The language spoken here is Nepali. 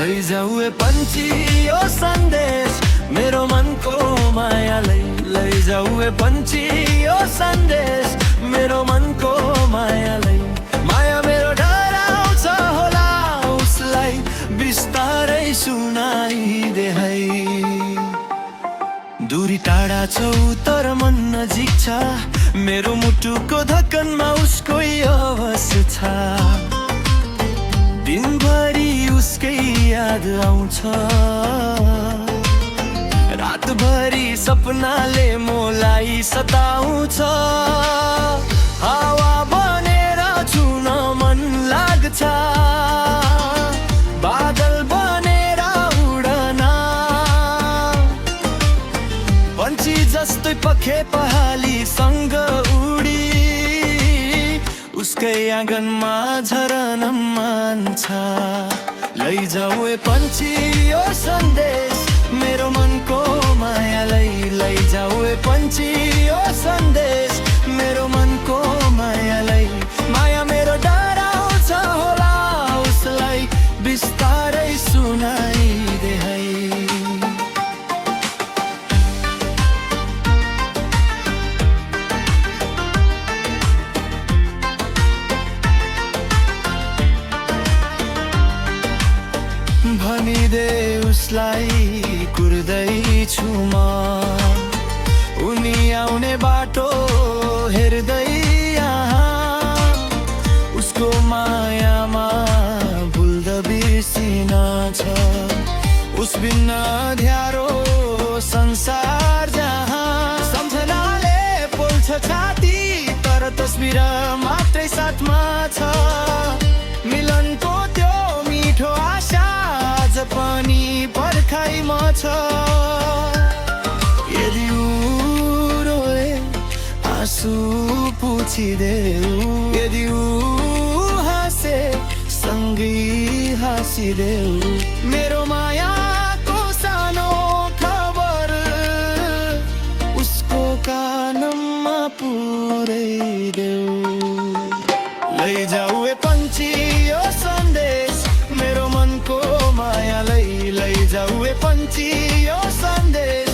लैजाऊ ए पन्छी यो सन्देश मेरो मनको मायालाई लैजाऊ ए पन्छी यो सन्देश मेरो मनको मायालाई माया मेरो डराउँछ होला उसलाई बिस्तारै सुनाइदे है दूरी टाढा छौ तर मन नजिक छ मेरो मुटुको धक्कनमा उसको आवाज छ दिनभरि उसकै याद आउँछ रातभरि सपनाले मोलाई सताउँछ हावा बनेर छुन मन लाग्छ बादल बनेर उड्न पन्छी जस्तै पखे पहालीसँग उडी उसकै आँगनमा झरन मान्छ लैजाऊ ए पन्छी यो सन्देश मेरो मनको मायालाई लैजाऊ ए पन्छी यो सन्देश मेरो मनको मायालाई माया मेरो डराउँछ होला उसलाई बिस्तारै सुनाइदे है भनिदे उसलाई कुर्दैछु म उनी आउने बाटो हेर्दै यहाँ उसको मायामा भुल्द बिर्सिन छ उस बिना ध्यारो संसार जहाँ सम्झनाले पोल्छ छाती तर तस्बिर मात्रै साथमा छ मिलनको त्यो मिठो आशा पनि पर्खाइमा छ यदि ऊ रोए आँसु पुछिदेऊ यदि ऊ हाँसे सँगै हाँसिदेऊ मेरो मायाको सानो खबर उसको कानमा पुर्याइदेऊ लैजाऊ ए पन्छी यो सन्देश मेरो मनको मायालाई लैजाऊ ए पन्छी यो सन्देश